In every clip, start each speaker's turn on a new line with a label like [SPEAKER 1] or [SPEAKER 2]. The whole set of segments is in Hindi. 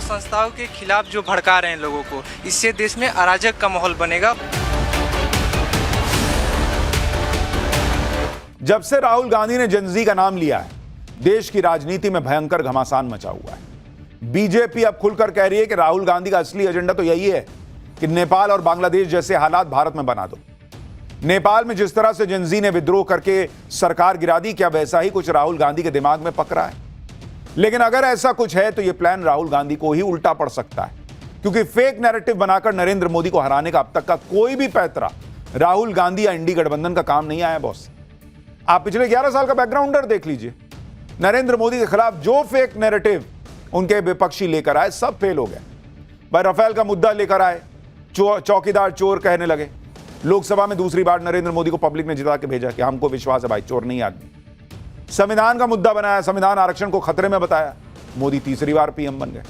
[SPEAKER 1] संस्थाओं के खिलाफ जो भड़का रहे हैं लोगों को, इससे देश में अराजक का माहौल बनेगा।
[SPEAKER 2] जब से राहुल गांधी ने जेनजी का नाम लिया है, देश की राजनीति में भयंकर घमासान मचा हुआ है। बीजेपी अब खुलकर कह रही है कि राहुल गांधी का असली एजेंडा तो यही है कि नेपाल और बांग्लादेश जैसे हालात भारत में बना दो। नेपाल में जिस तरह से जेनजी ने विद्रोह करके सरकार गिरा दी, क्या वैसा ही कुछ राहुल गांधी के दिमाग में पक रहा है? लेकिन अगर ऐसा कुछ है तो यह प्लान राहुल गांधी को ही उल्टा पड़ सकता है, क्योंकि फेक नैरेटिव बनाकर नरेंद्र मोदी को हराने का अब तक का कोई भी पैतरा राहुल गांधी या इंडी गठबंधन का काम नहीं आया। बॉस, आप पिछले 11 साल का बैकग्राउंडर देख लीजिए। नरेंद्र मोदी के खिलाफ जो फेक नैरेटिव उनके विपक्षी लेकर आए, सब फेल हो गए। भाई राफेल का मुद्दा लेकर आए, चौकीदार चोर कहने लगे। लोकसभा में दूसरी बार नरेंद्र मोदी को पब्लिक ने जिता के भेजा कि हमको विश्वास है भाई, चोर नहीं आदमी। संविधान का मुद्दा बनाया, संविधान आरक्षण को खतरे में बताया, मोदी तीसरी बार पीएम बन गए।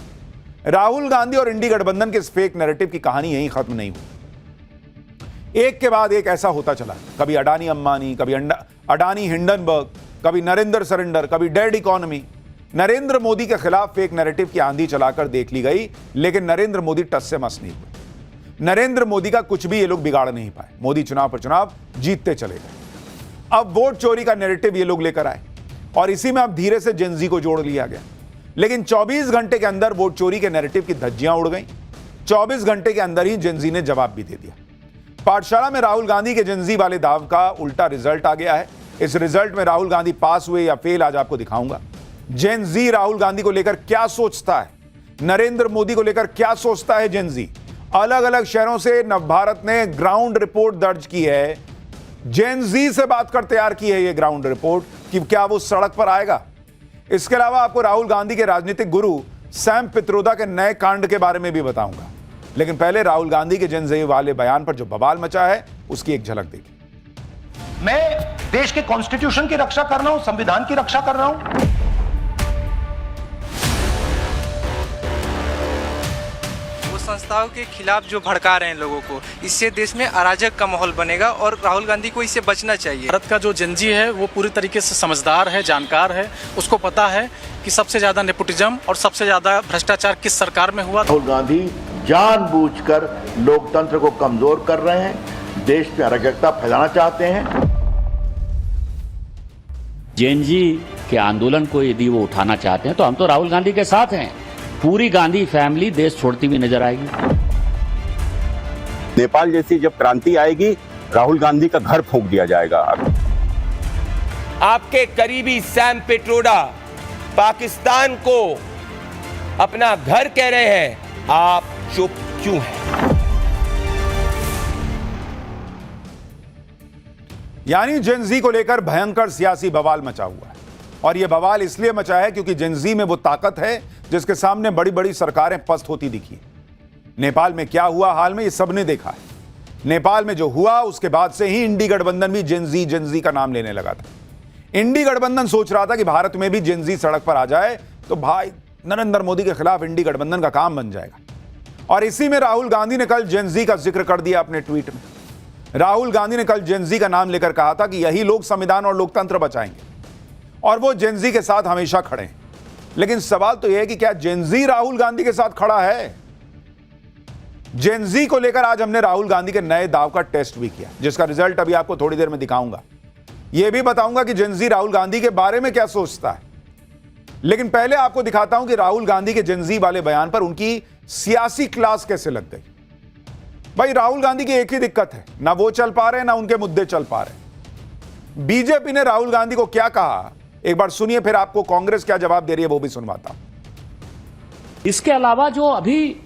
[SPEAKER 2] राहुल गांधी और इंडी गठबंधन के इस फेक नैरेटिव की कहानी यहीं खत्म नहीं हुई। एक के बाद एक ऐसा होता चला, कभी अडानी अंबानी, कभी अडानी हिंडनबर्ग, कभी नरेंद्र सरेंडर, कभी डेड इकोनॉमी। नरेंद्र मोदी के खिलाफ फेक नैरेटिव की आंधी चलाकर देख ली गई, लेकिन नरेंद्र मोदी टस से मस नहीं हुए। नरेंद्र मोदी का कुछ भी ये लोग बिगाड़ नहीं पाए। मोदी चुनाव पर चुनाव जीतते चले गए। अब वोट चोरी का नैरेटिव ये लोग लेकर आए और इसी में अब धीरे से जेनजी को जोड़ लिया गया। लेकिन 24 घंटे के अंदर वोट चोरी के नैरेटिव की धज्जियां उड़ गई। 24 घंटे के अंदर ही जेनजी ने जवाब भी दे दिया। पाठशाला में राहुल गांधी के जेनजी वाले दाव का उल्टा रिजल्ट आ गया है। इस रिजल्ट में राहुल गांधी पास हुए या फेल, आज आपको दिखाऊंगा। जेनजी राहुल गांधी को लेकर क्या सोचता है, नरेंद्र मोदी को लेकर क्या सोचता है जेनजी। अलग अलग शहरों से नवभारत ने ग्राउंड रिपोर्ट दर्ज की है। जेनजी से बात कर तैयार की है ये ग्राउंड रिपोर्ट कि क्या वो सड़क पर आएगा। इसके अलावा आपको राहुल गांधी के राजनीतिक गुरु सैम पित्रोदा के नए कांड के बारे में भी बताऊंगा। लेकिन पहले राहुल गांधी के जेनजी वाले बयान पर जो बवाल मचा है, उसकी एक झलक देखिए।
[SPEAKER 3] मैं देश के कॉन्स्टिट्यूशन की रक्षा कर रहा हूं, संविधान की रक्षा कर रहा हूं।
[SPEAKER 1] संस्थाओं के खिलाफ जो भड़का रहे हैं लोगों को, इससे देश में अराजक का माहौल बनेगा और राहुल गांधी को इससे बचना चाहिए।
[SPEAKER 4] भारत का जो जेनजी है वो पूरी तरीके से समझदार है, जानकार है। उसको पता है कि सबसे ज्यादा नेपोटिज्म और सबसे ज्यादा भ्रष्टाचार किस सरकार में हुआ।
[SPEAKER 5] राहुल गांधी जानबूझकर लोकतंत्र को कमजोर कर रहे हैं, देश में अराजकता फैलाना चाहते हैं।
[SPEAKER 6] जेनजी के आंदोलन को यदि वो उठाना चाहते हैं तो हम तो राहुल गांधी के साथ हैं। पूरी गांधी फैमिली देश छोड़ती हुई नजर आएगी।
[SPEAKER 7] नेपाल जैसी जब क्रांति आएगी, राहुल गांधी का घर फूंक दिया जाएगा।
[SPEAKER 8] आपके करीबी सैम पित्रोदा पाकिस्तान को अपना घर कह रहे हैं, आप चुप क्यों हैं?
[SPEAKER 2] यानी जेनजी को लेकर भयंकर सियासी बवाल मचा हुआ है। और यह बवाल इसलिए मचा है क्योंकि जेनजी में वो ताकत है जिसके सामने बड़ी बड़ी सरकारें पस्त होती दिखी। नेपाल में क्या हुआ हाल में, ये सबने देखा है। नेपाल में जो हुआ उसके बाद से ही इंडी गठबंधन भी जेनजी का नाम लेने लगा था। इंडी गठबंधन सोच रहा था कि भारत में भी जेनजी सड़क पर आ जाए तो भाई नरेंद्र मोदी के खिलाफ इंडी गठबंधन का काम बन जाएगा। और इसी में राहुल गांधी ने कल जेनजी का जिक्र कर दिया अपने ट्वीट में। राहुल गांधी ने कल जेनजी का नाम लेकर कहा था कि यही लोग संविधान और लोकतंत्र बचाएंगे और वो जेनजी के साथ हमेशा खड़े हैं। लेकिन सवाल तो यह है कि क्या जेनजी राहुल गांधी के साथ खड़ा है? जेनजी को लेकर आज हमने राहुल गांधी के नए दाव का टेस्ट भी किया, जिसका रिजल्ट अभी आपको थोड़ी देर में दिखाऊंगा। यह भी बताऊंगा कि जेनजी राहुल गांधी के बारे में क्या सोचता है। लेकिन पहले आपको दिखाता हूं कि राहुल गांधी के जेनजी वाले बयान पर उनकी सियासी क्लास कैसे लग गई। भाई राहुल गांधी की एक ही दिक्कत है, ना वो चल पा रहे ना उनके मुद्दे चल पा रहे। बीजेपी ने राहुल गांधी को क्या कहा, एक बार सुनिए, फिर आपको कांग्रेस क्या जवाब दे रही है वो भी सुनवाता हूं।
[SPEAKER 6] इसके अलावा जो अभी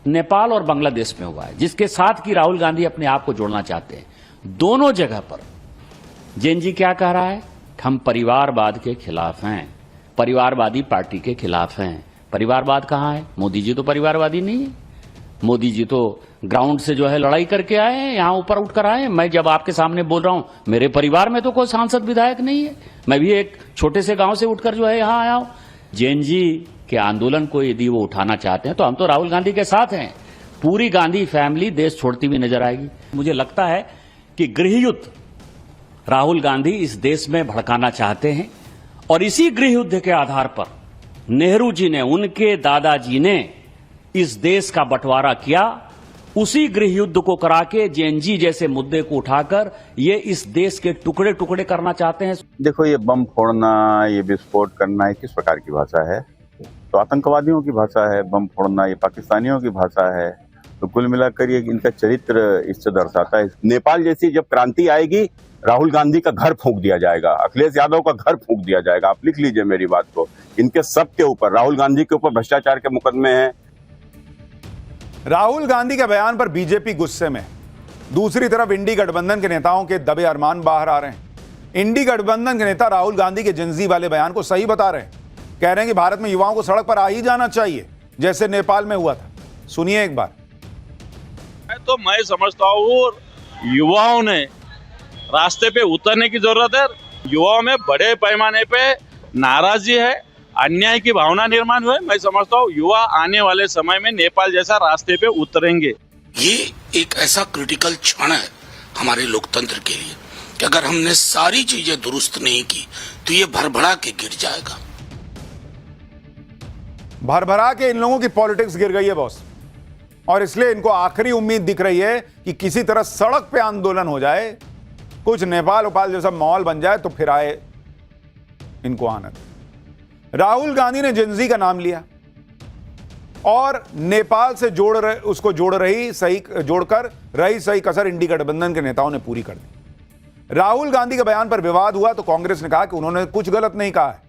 [SPEAKER 6] नेपाल और बांग्लादेश में हुआ है, जिसके साथ की राहुल गांधी अपने आप को जोड़ना चाहते हैं, दोनों जगह पर जेनजी क्या कह रहा है? हम परिवारवाद के खिलाफ हैं, परिवारवादी पार्टी के खिलाफ हैं। परिवारवाद कहां है? मोदी जी तो परिवारवादी नहीं है। मोदी जी तो ग्राउंड से जो है लड़ाई करके आए हैं, यहां ऊपर उठकर आए हैं। मैं जब आपके सामने बोल रहा हूं, मेरे परिवार में तो कोई सांसद विधायक नहीं है, मैं भी एक छोटे से गांव से उठकर जो है यहां आया हूं। जेनजी के आंदोलन को यदि वो उठाना चाहते हैं तो हम तो राहुल गांधी के साथ हैं। पूरी गांधी फैमिली देश छोड़ती हुई नजर आएगी। मुझे लगता है कि गृहयुद्ध राहुल गांधी इस देश में भड़काना चाहते हैं और इसी गृहयुद्ध के आधार पर नेहरू जी ने, उनके दादाजी ने इस देश का बंटवारा किया, उसी गृह युद्ध को करा के जेएनजी जैसे मुद्दे को उठाकर ये इस देश के टुकड़े टुकड़े करना चाहते हैं।
[SPEAKER 7] देखो, ये बम फोड़ना, ये विस्फोट करना, ये किस प्रकार की भाषा है? तो आतंकवादियों की भाषा है बम फोड़ना, ये पाकिस्तानियों की भाषा है। तो कुल मिलाकर ये इनका चरित्र इससे दर्शाता है। नेपाल जैसी जब क्रांति आएगी, राहुल गांधी का घर फूंक दिया जाएगा, अखिलेश यादव का घर फूंक दिया जाएगा। आप लिख लीजिए मेरी बात को। इनके सब के ऊपर, राहुल गांधी के ऊपर भ्रष्टाचार के मुकदमे हैं।
[SPEAKER 2] राहुल गांधी के बयान पर बीजेपी गुस्से में। दूसरी तरफ इंडी गठबंधन के नेताओं के दबे अरमान बाहर आ रहे हैं। इंडी गठबंधन के नेता राहुल गांधी के जेनजी वाले बयान को सही बता रहे हैं। कह रहे हैं कि भारत में युवाओं को सड़क पर आ ही जाना चाहिए, जैसे नेपाल में हुआ था। सुनिए एक बार।
[SPEAKER 9] तो मैं समझता हूँ युवाओं ने रास्ते पे उतरने की जरूरत है। युवाओं में बड़े पैमाने पे नाराजगी है, अन्याय की भावना निर्माण हुए। मैं समझता हूँ युवा आने वाले समय में नेपाल जैसा रास्ते पे उतरेंगे।
[SPEAKER 10] ये एक ऐसा क्रिटिकल क्षण है हमारे लोकतंत्र के लिए कि अगर हमने सारी चीजें दुरुस्त नहीं की तो ये भरभरा के गिर जाएगा।
[SPEAKER 2] भरभरा के इन लोगों की पॉलिटिक्स गिर गई है बॉस, और इसलिए इनको आखिरी उम्मीद दिख रही है कि किसी तरह सड़क पे आंदोलन हो जाए, कुछ नेपाल उपाल जैसा माहौल बन जाए तो फिर आए इनको आनंद। राहुल गांधी ने जेनजी का नाम लिया और नेपाल से जोड़कर रही सही कसर इंडी गठबंधन के नेताओं ने पूरी कर दी। राहुल गांधी के बयान पर विवाद हुआ तो कांग्रेस ने कहा कि उन्होंने कुछ गलत नहीं कहा है।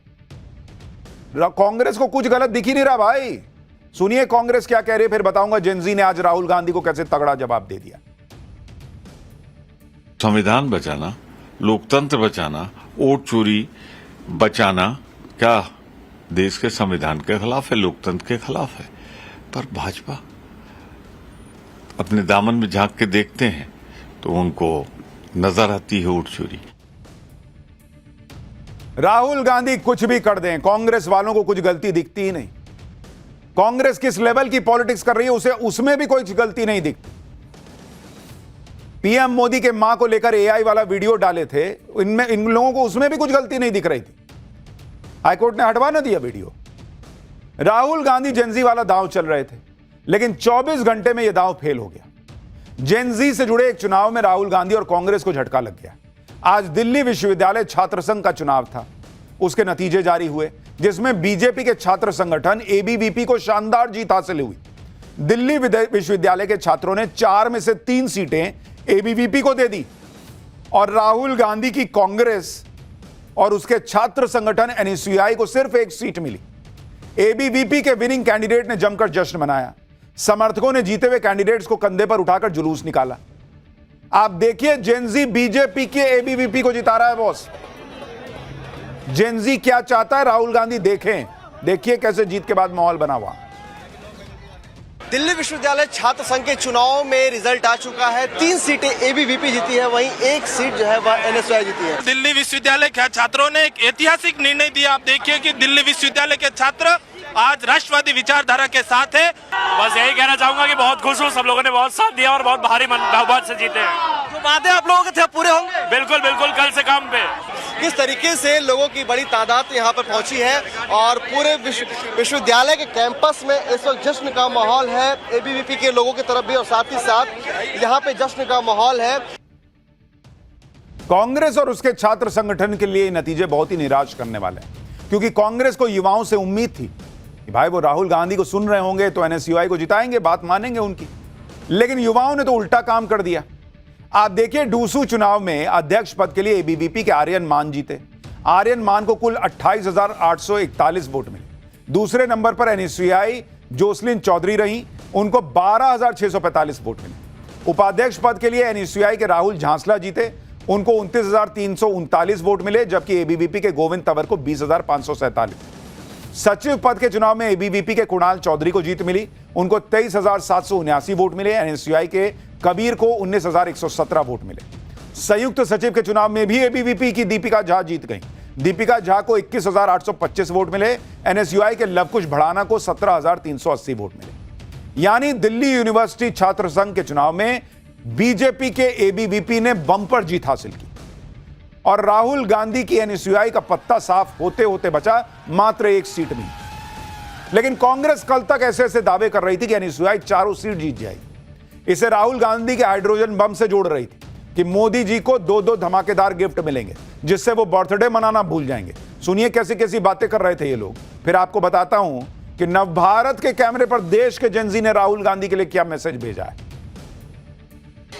[SPEAKER 2] कांग्रेस को कुछ गलत दिख ही नहीं रहा भाई। सुनिए कांग्रेस क्या कह रही है, फिर बताऊंगा जेनजी ने आज राहुल गांधी को कैसे तगड़ा जवाब दे दिया।
[SPEAKER 11] संविधान बचाना, लोकतंत्र बचाना, वोट चोरी बचाना क्या देश के संविधान के खिलाफ है, लोकतंत्र के खिलाफ है? पर भाजपा अपने दामन में झांक के देखते हैं तो उनको नजर आती है वोट चोरी।
[SPEAKER 2] राहुल गांधी कुछ भी कर दें, कांग्रेस वालों को कुछ गलती दिखती ही नहीं। कांग्रेस किस लेवल की पॉलिटिक्स कर रही है उसे उसमें भी कोई गलती नहीं दिखती। पीएम मोदी के मां को लेकर एआई वाला वीडियो डाले थे, इन लोगों को उसमें भी कुछ गलती नहीं दिख रही थी। हाईकोर्ट ने हटवा ना दिया वीडियो। राहुल गांधी जेनजी वाला दांव चल रहे थे, लेकिन 24 घंटे में यह दांव फेल हो गया। जेनजी से जुड़े एक चुनाव में राहुल गांधी और कांग्रेस को झटका लग गया। आज दिल्ली विश्वविद्यालय छात्र संघ का चुनाव था, उसके नतीजे जारी हुए, जिसमें बीजेपी के छात्र संगठन एबीवीपी को शानदार जीत हासिल हुई। दिल्ली विश्वविद्यालय के छात्रों ने 4 में से 3 सीटें एबीवीपी को दे दी और राहुल गांधी की कांग्रेस और उसके छात्र संगठन एनएसयूआई को सिर्फ 1 सीट मिली। एबीवीपी के विनिंग कैंडिडेट ने जमकर जश्न मनाया। समर्थकों ने जीते हुए कैंडिडेट्स को कंधे पर उठाकर जुलूस निकाला। आप देखिए, जेनजी बीजेपी के एबीवीपी को जिता रहा है बॉस। जेनजी क्या चाहता है राहुल गांधी देखिए कैसे जीत के बाद माहौल बना हुआ।
[SPEAKER 12] दिल्ली विश्वविद्यालय छात्र संघ के चुनाव में रिजल्ट आ चुका है। 3 सीटें एबीवीपी जीती है, वहीं 1 सीट जो है वह एनएसयूआई जीती है।
[SPEAKER 13] दिल्ली विश्वविद्यालय के छात्रों ने एक ऐतिहासिक निर्णय दिया। आप देखिए कि दिल्ली विश्वविद्यालय के छात्र आज राष्ट्रवादी विचारधारा के साथ है।
[SPEAKER 14] बस यही कहना चाहूंगा कि बहुत खुश हूँ, सब लोगों ने बहुत साथ दिया और बहुत भारी बहुमत से जीते हैं।
[SPEAKER 12] जो वादे आप लोगों के थे पूरे होंगे?
[SPEAKER 14] बिल्कुल बिल्कुल, कल से काम पे।
[SPEAKER 12] किस तरीके से लोगों की बड़ी तादाद यहाँ पर पहुंची है और पूरे विश्वविद्यालय के कैंपस में इस वक्त जश्न का माहौल है, एबीवीपी के लोगों की तरफ भी, और साथ ही साथ यहाँ पे जश्न का माहौल है।
[SPEAKER 2] कांग्रेस और उसके छात्र संगठन के लिए नतीजे बहुत ही निराश करने वाले हैं, क्योंकि कांग्रेस को युवाओं से उम्मीद थी कि भाई वो राहुल गांधी को सुन रहे होंगे तो एनएसयूआई को जिताएंगे, बात मानेंगे उनकी। लेकिन युवाओं ने तो उल्टा काम कर दिया। आप देखिए, डूसू चुनाव में अध्यक्ष पद के लिए एबीवीपी के आर्यन मान जीते। आर्यन मान को कुल 28,841 वोट मिले। दूसरे नंबर पर एनएसयूआई जोसलिन चौधरी रही, उनको 12,645 वोट मिले। उपाध्यक्ष पद के लिए एनएसयूआई के राहुल झांसला जीते, उनको 29,339 वोट मिले, जबकि एबीवीपी के गोविंद तंवर को 20,547। सचिव पद के चुनाव में एबीवीपी के कुणाल चौधरी को जीत मिली, उनको 23,779 वोट मिले। एनएसयूआई के कबीर को 19,117 वोट मिले। संयुक्त सचिव के चुनाव में भी एबीवीपी की दीपिका झा जीत गई। दीपिका झा को 21,825 वोट मिले। एनएसयूआई के लवकुश भड़ाना को 17,380 वोट मिले। यानी दिल्ली यूनिवर्सिटी छात्र संघ के चुनाव में बीजेपी के एबीवीपी ने बम्पर जीत हासिल की और राहुल गांधी की एनएसयूआई का पत्ता साफ होते होते बचा मात्र 1 सीट में। लेकिन कांग्रेस कल तक ऐसे ऐसे दावे कर रही थी कि एनएसयूआई चारों सीट जीत जाएगी। इसे राहुल गांधी के हाइड्रोजन बम से जोड़ रही थी कि मोदी जी को 2-2 धमाकेदार गिफ्ट मिलेंगे जिससे वो बर्थडे मनाना भूल जाएंगे। सुनिए कैसी कैसी बातें कर रहे थे ये लोग। फिर आपको बताता हूं कि नवभारत के कैमरे पर देश के जेनजी ने राहुल गांधी के लिए क्या मैसेज भेजा है।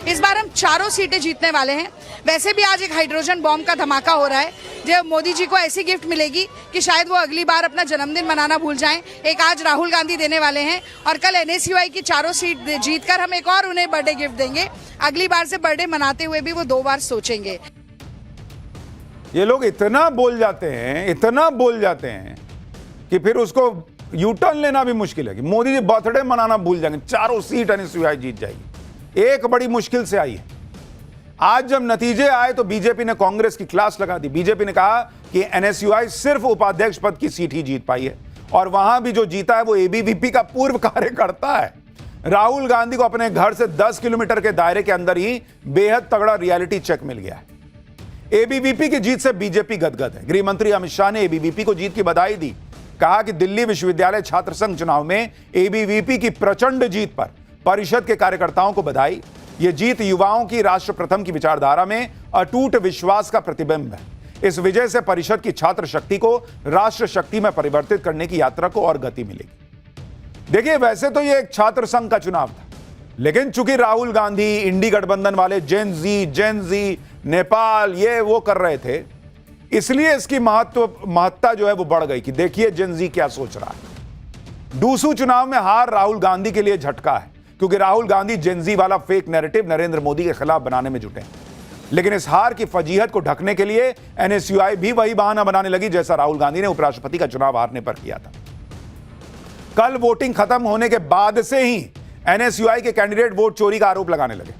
[SPEAKER 15] इस बार हम चारों सीटें जीतने वाले हैं। वैसे भी आज एक हाइड्रोजन बॉम्ब का धमाका हो रहा है जो मोदी जी को ऐसी गिफ्ट मिलेगी कि शायद वो अगली बार अपना जन्मदिन मनाना भूल जाएं। एक आज राहुल गांधी देने वाले हैं और कल एनएसयूआई की चारों सीट जीतकर हम एक और उन्हें बर्थडे गिफ्ट देंगे। अगली बार से बर्थडे मनाते हुए भी वो 2 बार सोचेंगे।
[SPEAKER 2] ये लोग इतना बोल जाते हैं कि फिर उसको यू टर्न लेना भी मुश्किल है कि मोदी जी बर्थडे मनाना भूल जाएंगे। चारों सीट एनएसयूआई जीत जाएगी। एक बड़ी मुश्किल से आई है। आज जब नतीजे आए तो बीजेपी ने कांग्रेस की क्लास लगा दी। बीजेपी ने कहा कि एनएसयूआई सिर्फ उपाध्यक्ष पद की सीट ही जीत पाई है और वहां भी जो जीता है वो एबीवीपी का पूर्व कार्यकर्ता है। राहुल गांधी को अपने घर से 10 किलोमीटर के दायरे के अंदर ही बेहद तगड़ा रियलिटी चेक मिल गया है। एबीवीपी की जीत से बीजेपी गदगद है। गृह मंत्री अमित शाह ने एबीवीपी को जीत की बधाई दी। कहा कि दिल्ली विश्वविद्यालय छात्र संघ चुनाव में एबीवीपी की प्रचंड जीत पर परिषद के कार्यकर्ताओं को बधाई। यह जीत युवाओं की राष्ट्र प्रथम की विचारधारा में अटूट विश्वास का प्रतिबिंब है। इस विजय से परिषद की छात्र शक्ति को राष्ट्र शक्ति में परिवर्तित करने की यात्रा को और गति मिलेगी। देखिए वैसे तो यह एक छात्र संघ का चुनाव था, लेकिन चूंकि राहुल गांधी इंडी गठबंधन वाले जेनजी नेपाल ये वो कर रहे थे, इसलिए इसकी महत्ता जो है वो बढ़ गई कि देखिए जेनजी क्या सोच रहा है। डूसू चुनाव में हार राहुल गांधी के लिए झटका है क्योंकि राहुल गांधी जेनजी वाला फेक नैरेटिव नरेंद्र मोदी के खिलाफ बनाने में जुटे हैं। लेकिन इस हार की फजीहत को ढकने के लिए एनएसयूआई भी वही बहाना बनाने लगी जैसा राहुल गांधी ने उपराष्ट्रपति का चुनाव हारने पर किया था। कल वोटिंग खत्म होने के बाद से ही एनएसयूआई के कैंडिडेट वोट चोरी का आरोप लगाने लगे।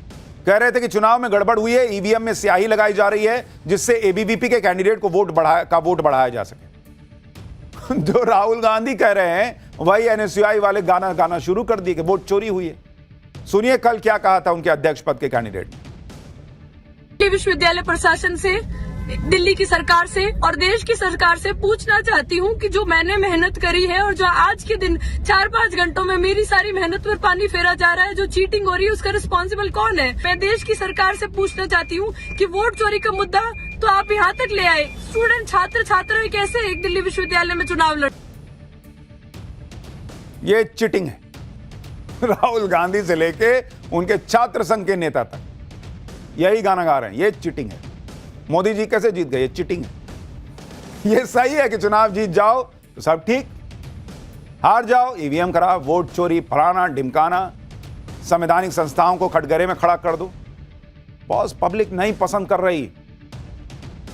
[SPEAKER 2] कह रहे थे कि चुनाव में गड़बड़ हुई है, ईवीएम में स्याही लगाई जा रही है जिससे एबीवीपी के कैंडिडेट को वोट बढ़ाया जा सके। जो राहुल गांधी कह रहे हैं वही एनएसयूआई वाले गाना शुरू कर दिए कि वोट चोरी हुई है। सुनिए कल क्या कहा था उनके अध्यक्ष पद के कैंडिडेट ने।
[SPEAKER 16] विश्वविद्यालय प्रशासन से, दिल्ली की सरकार से और देश की सरकार से पूछना चाहती हूँ कि जो मैंने मेहनत करी है और जो आज के दिन 4-5 घंटों में मेरी सारी मेहनत पर पानी फेरा जा रहा है, जो चीटिंग हो रही है उसका रिस्पॉन्सिबल कौन है। मैं देश की सरकार से पूछना चाहती हूँ कि वोट चोरी का मुद्दा तो आप यहाँ तक ले आए, स्टूडेंट छात्र कैसे एक दिल्ली विश्वविद्यालय में चुनाव लड़।
[SPEAKER 2] ये चिटिंग है। राहुल गांधी से लेके उनके छात्र संघ के नेता तक यही गाना गा रहे हैं, ये चिटिंग है। मोदी जी कैसे जीत गए, ये चिटिंग है। ये सही है कि चुनाव जीत जाओ तो सब ठीक, हार जाओ ईवीएम खराब, वोट चोरी, फलाना ढिमकाना, संवैधानिक संस्थाओं को कटघरे में खड़ा कर दो। बॉस पब्लिक नहीं पसंद कर रही,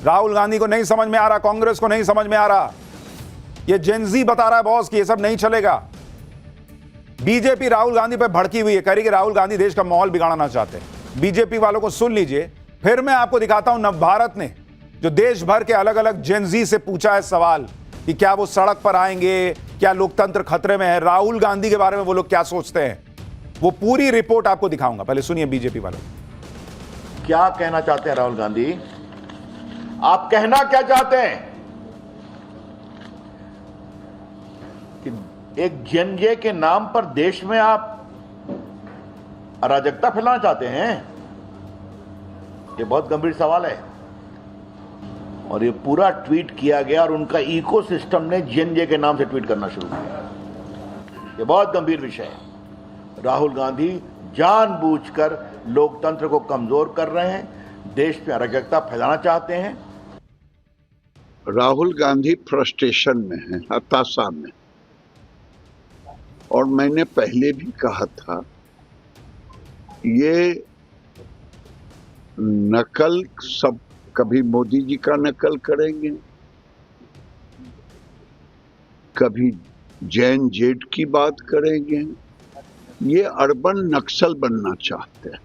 [SPEAKER 2] राहुल गांधी को नहीं समझ में आ रहा, कांग्रेस को नहीं समझ में आ रहा। ये जेनजी बता रहा है बॉस कि ये सब नहीं चलेगा। बीजेपी राहुल गांधी पर भड़की हुई है, कह रही कि राहुल गांधी देश का माहौल बिगाड़ना चाहते हैं। बीजेपी वालों को सुन लीजिए, फिर मैं आपको दिखाता हूं नवभारत ने जो देश भर के अलग अलग जेनजी से पूछा है सवाल कि क्या वो सड़क पर आएंगे, क्या लोकतंत्र खतरे में है, राहुल गांधी के बारे में वो लोग क्या सोचते हैं। वो पूरी रिपोर्ट आपको दिखाऊंगा, पहले सुनिए बीजेपी वालों।
[SPEAKER 5] क्या कहना चाहते हैं राहुल गांधी? आप कहना क्या चाहते हैं कि एक जेनजे के नाम पर देश में आप अराजकता फैलाना चाहते हैं? ये बहुत गंभीर सवाल है और ये पूरा ट्वीट किया गया और उनका इकोसिस्टम ने जेनजे के नाम से ट्वीट करना शुरू किया। ये बहुत गंभीर विषय है। राहुल गांधी जानबूझकर लोकतंत्र को कमजोर कर रहे हैं, देश में अराजकता फैलाना चाहते हैं।
[SPEAKER 17] राहुल गांधी फ्रस्ट्रेशन में है, हताशा में, और मैंने पहले भी कहा था ये नकल सब कभी मोदी जी का नकल करेंगे, कभी जैन जेड की बात करेंगे। ये अर्बन नक्सल बनना चाहते हैं।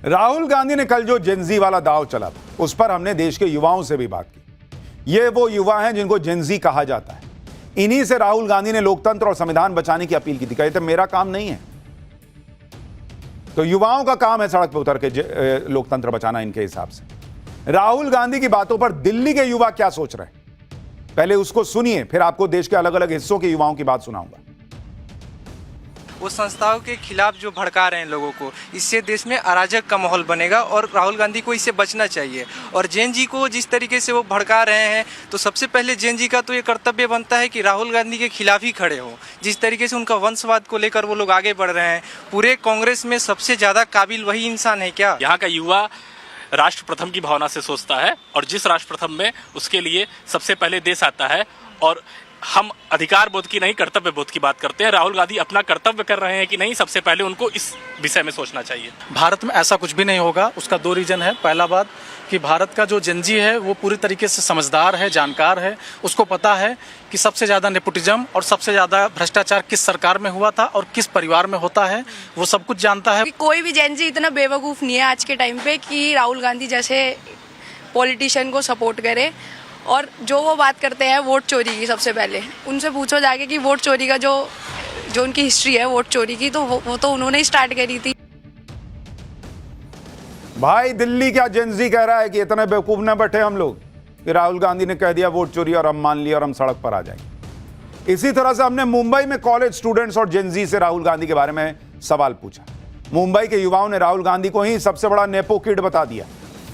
[SPEAKER 2] राहुल गांधी ने कल जो जेनजी वाला दाव चला था उस पर हमने देश के युवाओं से भी बात की। ये वो युवा हैं जिनको जेनजी कहा जाता है। इन्हीं से राहुल गांधी ने लोकतंत्र और संविधान बचाने की अपील की थी। कहते मेरा काम नहीं है, तो युवाओं का काम है सड़क पर उतर के लोकतंत्र बचाना। इनके हिसाब से राहुल गांधी की बातों पर दिल्ली के युवा क्या सोच रहे हैं, पहले उसको सुनिए, फिर आपको देश के अलग अलग हिस्सों के युवाओं की बात सुनाऊंगा।
[SPEAKER 1] वो संस्थाओं के खिलाफ जो भड़का रहे हैं लोगों को, इससे देश में अराजक का माहौल बनेगा और राहुल गांधी को इससे बचना चाहिए। और जैन जी को जिस तरीके से वो भड़का रहे हैं, तो सबसे पहले जैन जी का तो ये कर्तव्य बनता है कि राहुल गांधी के खिलाफ ही खड़े हो। जिस तरीके से उनका वंशवाद को लेकर वो लोग आगे बढ़ रहे हैं, पूरे कांग्रेस में सबसे ज़्यादा काबिल वही इंसान है क्या?
[SPEAKER 14] यहाँ का युवा राष्ट्र प्रथम की भावना से सोचता है और जिस राष्ट्र प्रथम में उसके लिए सबसे पहले देश आता है। और हम अधिकार बोध की नहीं, कर्तव्य बोध की बात करते हैं। राहुल गांधी अपना कर्तव्य कर रहे हैं कि नहीं, सबसे पहले उनको इस विषय में सोचना चाहिए।
[SPEAKER 4] भारत में ऐसा कुछ भी नहीं होगा। उसका 2 रीजन है। पहला बात कि भारत का जो जेनजी है वो पूरी तरीके से समझदार है, जानकार है। उसको पता है कि सबसे ज़्यादा नेपोटिज्म और सबसे ज़्यादा भ्रष्टाचार किस सरकार में हुआ था और किस परिवार में होता है, वो सब कुछ जानता है।
[SPEAKER 16] कोई भी जेनजी इतना बेवकूफ़ नहीं है आज के टाइम पे कि राहुल गांधी जैसे पॉलिटिशियन को सपोर्ट करे। और जो वो बात करते हैं वोट चोरी की, सबसे पहले उनसे पूछो जाके कि वोट चोरी का जो उनकी हिस्ट्री है वोट चोरी की, तो वो तो उन्होंने ही स्टार्ट करी थी।
[SPEAKER 2] भाई दिल्ली क्या जेनजी कह रहा है कि इतने बेवकूफ न बैठे हम लोग कि राहुल गांधी ने कह दिया वोट चोरी और हम मान लिया और हम सड़क पर आ जाएंगे। इसी तरह से हमने मुंबई में कॉलेज स्टूडेंट्स और जेनजी से राहुल गांधी के बारे में सवाल पूछा। मुंबई के युवाओं ने राहुल गांधी को ही सबसे बड़ा नेपो किड बता दिया।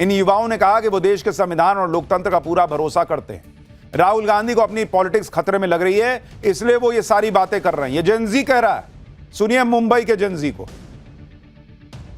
[SPEAKER 2] इन युवाओं ने कहा कि वो देश के संविधान और लोकतंत्र का पूरा भरोसा करते हैं। राहुल गांधी को अपनी पॉलिटिक्स खतरे में लग रही है, इसलिए वो ये सारी बातें कर रहे हैं। ये जेनजी कह रहा है। सुनिए मुंबई के जेनजी को।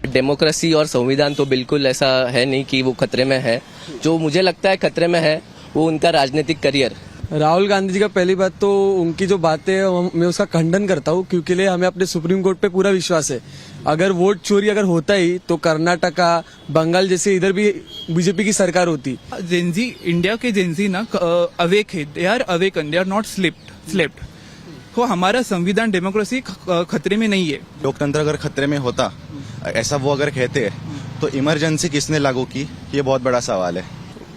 [SPEAKER 18] डेमोक्रेसी और संविधान तो बिल्कुल ऐसा है नहीं कि वो खतरे में है। जो मुझे लगता है खतरे में है वो उनका राजनीतिक करियर।
[SPEAKER 19] राहुल गांधी जी का पहली बात तो उनकी जो बातें है मैं उसका खंडन करता हूँ, क्योंकि लिए हमें अपने सुप्रीम कोर्ट पे पूरा विश्वास है। अगर वोट चोरी अगर होता ही तो कर्नाटका, बंगाल जैसे इधर भी बीजेपी की सरकार होती।
[SPEAKER 20] जेनजी, इंडिया के जेनजी ना अवेक है, they are awaken, they are not slept. तो हमारा संविधान डेमोक्रेसी खतरे में नहीं है।
[SPEAKER 21] लोकतंत्र अगर खतरे में होता, ऐसा वो अगर कहते, तो इमरजेंसी किसने लागू की, ये बहुत बड़ा सवाल है।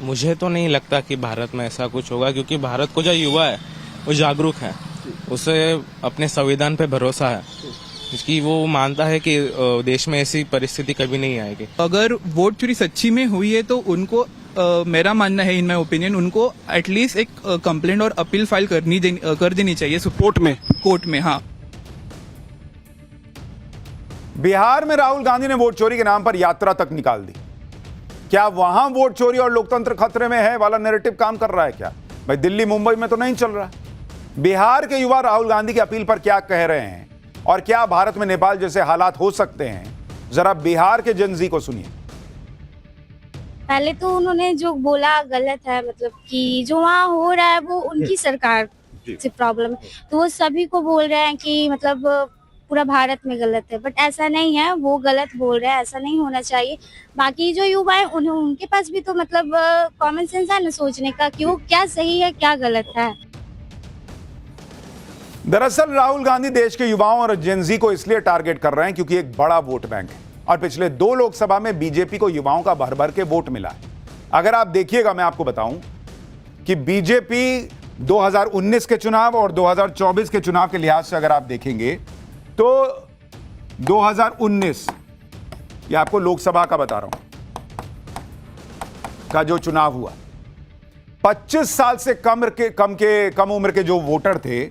[SPEAKER 22] मुझे तो नहीं लगता कि भारत में ऐसा कुछ होगा, क्योंकि भारत को जो युवा है वो जागरूक है, उसे अपने संविधान पे भरोसा है, कि वो मानता है कि देश में ऐसी परिस्थिति कभी नहीं आएगी।
[SPEAKER 20] अगर वोट चोरी सच्ची में हुई है तो उनको मेरा मानना है, इन माय ओपिनियन, उनको एटलीस्ट एक कंप्लेंट और अपील फाइल कर देनी चाहिए कोर्ट में। हाँ,
[SPEAKER 2] बिहार में राहुल गांधी ने वोट चोरी के नाम पर यात्रा तक निकाल दी। क्या वहां वोट चोरी और लोकतंत्र खतरे में है वाला नैरेटिव काम कर रहा है क्या? भाई दिल्ली मुंबई में तो नहीं चल रहा। बिहार के युवा राहुल गांधी की अपील पर क्या कह रहे हैं और क्या भारत में नेपाल जैसे हालात हो सकते हैं, जरा बिहार के जेनजी को सुनिए।
[SPEAKER 23] पहले तो उन्होंने जो बोला गलत है, मतलब कि जो वहाँ हो रहा है वो उनकी सरकार से प्रॉब्लम है, तो वो सभी को बोल रहे हैं कि मतलब पूरा भारत में गलत है, बट ऐसा नहीं है, वो गलत बोल रहे हैं, ऐसा नहीं होना चाहिए। बाकी जो युवा है उनके पास भी तो मतलब कॉमन सेंस है ना सोचने का कि वो क्या सही है क्या गलत है।
[SPEAKER 2] दरअसल राहुल गांधी देश के युवाओं और जेनजी को इसलिए टारगेट कर रहे हैं क्योंकि एक बड़ा वोट बैंक है और पिछले 2 लोकसभा में बीजेपी को युवाओं का भर भर के वोट मिला है। अगर आप देखिएगा, मैं आपको बताऊं कि बीजेपी 2019 के चुनाव और 2024 के चुनाव के लिहाज से अगर आप देखेंगे तो 2019, ये आपको लोकसभा का बता रहा हूं, का जो चुनाव हुआ, 25 साल से कम उम्र के जो वोटर थे,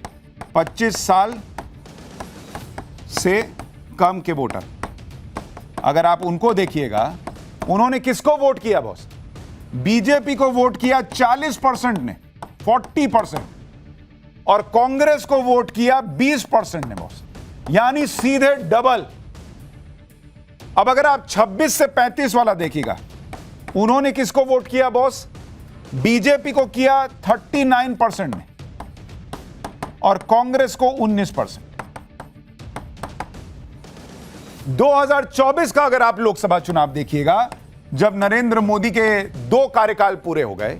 [SPEAKER 2] 25 साल से कम के वोटर, अगर आप उनको देखिएगा, उन्होंने किसको वोट किया बॉस? बीजेपी को वोट किया 40% ने, 40%, और कांग्रेस को वोट किया 20% ने बॉस, यानी सीधे डबल। अब अगर आप 26 से 35 वाला देखिएगा, उन्होंने किसको वोट किया बॉस? बीजेपी को किया 39% ने और कांग्रेस को 19%। 2024 का अगर आप लोकसभा चुनाव देखिएगा, जब नरेंद्र मोदी के 2 कार्यकाल पूरे हो गए,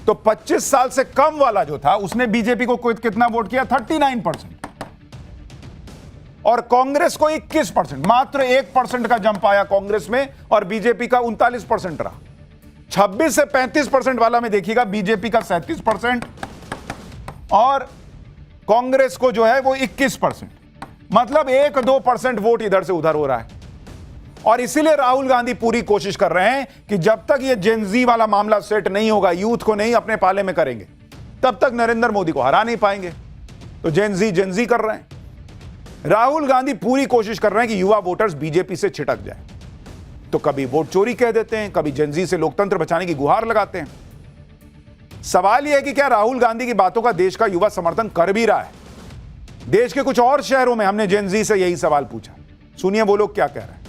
[SPEAKER 2] तो 25 साल से कम वाला जो था उसने बीजेपी को कितना वोट किया? 39% और कांग्रेस को 21%। मात्र 1% का जंप आया कांग्रेस में और बीजेपी का 39% रहा। 26 से 35% वाला में देखिएगा, बीजेपी का 37% और कांग्रेस को जो है वो 21%। मतलब 1-2% वोट इधर से उधर हो रहा है। और इसीलिए राहुल गांधी पूरी कोशिश कर रहे हैं कि जब तक ये जेनजी वाला मामला सेट नहीं होगा, यूथ को नहीं अपने पाले में करेंगे, तब तक नरेंद्र मोदी को हरा नहीं पाएंगे। तो जेनजी कर रहे हैं। राहुल गांधी पूरी कोशिश कर रहे हैं कि युवा वोटर्स बीजेपी से छिटक जाए। तो कभी वोट चोरी कह देते हैं, कभी जेनजी से लोकतंत्र बचाने की गुहार लगाते हैं। सवाल यह है कि क्या राहुल गांधी की बातों का देश का युवा समर्थन कर भी रहा है? देश के कुछ और शहरों में हमने जेनजी से यही सवाल पूछा। सुनिए वो लोग क्या कह रहे हैं।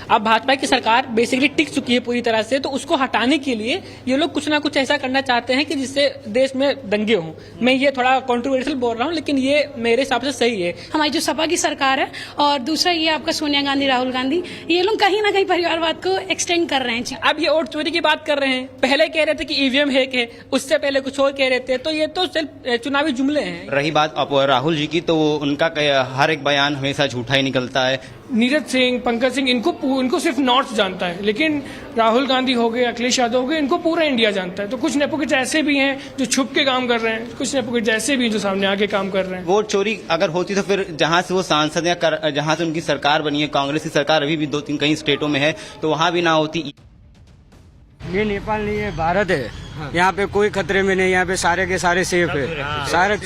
[SPEAKER 3] अब भाजपा की सरकार बेसिकली टिक चुकी है पूरी तरह से, तो उसको हटाने के लिए ये लोग कुछ ना कुछ ऐसा करना चाहते हैं कि जिससे देश में दंगे हों। मैं ये थोड़ा कंट्रोवर्शियल बोल रहा हूँ, लेकिन ये मेरे हिसाब से सही है।
[SPEAKER 6] हमारी जो सपा की सरकार है और दूसरा ये आपका सोनिया गांधी, राहुल गांधी, ये लोग कहीं ना कहीं परिवारवाद को एक्सटेंड कर रहे हैं।
[SPEAKER 3] अब ये वोट चोरी की बात कर रहे हैं, पहले कह रहे थे कि ईवीएम हैक है, उससे पहले कुछ और कह रहे थे। तो ये तो सिर्फ चुनावी जुमले हैं।
[SPEAKER 8] रही बात राहुल जी की, तो उनका हर एक बयान हमेशा झूठा ही निकलता है।
[SPEAKER 3] नीरज सिंह, पंकज सिंह, इनको सिर्फ नॉर्थ जानता है, लेकिन राहुल गांधी हो गए, अखिलेश यादव हो गए, इनको पूरा इंडिया जानता है। तो कुछ नेपोकिट ऐसे भी हैं जो छुप के काम कर रहे हैं, कुछ नेपोकिट ऐसे भी हैं जो सामने आके काम कर रहे हैं।
[SPEAKER 8] वोट चोरी अगर होती तो फिर जहां से वो सांसद या जहां से उनकी सरकार बनी है, कांग्रेस की सरकार अभी भी 2-3 कई स्टेटों में है, तो वहां भी ना होती।
[SPEAKER 24] ये नेपाल नहीं है, भारत है। यहाँ पे कोई खतरे में नहीं, यहाँ पे सारे के सारे सेफ है, सारे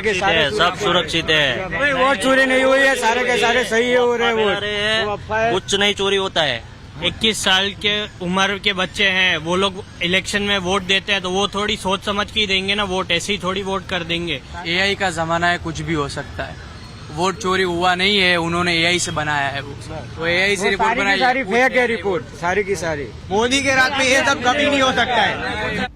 [SPEAKER 24] के सारे
[SPEAKER 25] सब सुरक्षित है।
[SPEAKER 24] कोई वोट चोरी नहीं हुई है, सारे के सारे सही हो रहे हैं। वोट
[SPEAKER 25] कुछ नहीं चोरी होता है। 21 साल के उम्र के बच्चे हैं, वो लोग इलेक्शन में वोट देते हैं, तो वो थोड़ी सोच समझ के देंगे ना वोट, ऐसे ही थोड़ी वोट कर देंगे।
[SPEAKER 26] एआई का जमाना है, कुछ भी हो सकता है। वोट चोरी हुआ नहीं है, उन्होंने एआई से बनाया है। वो एआई से रिपोर्ट बनाई,
[SPEAKER 24] सारी फेक है रिपोर्ट, सारी की सारी।
[SPEAKER 8] मोदी के राज में ये सब कभी नहीं हो सकता है।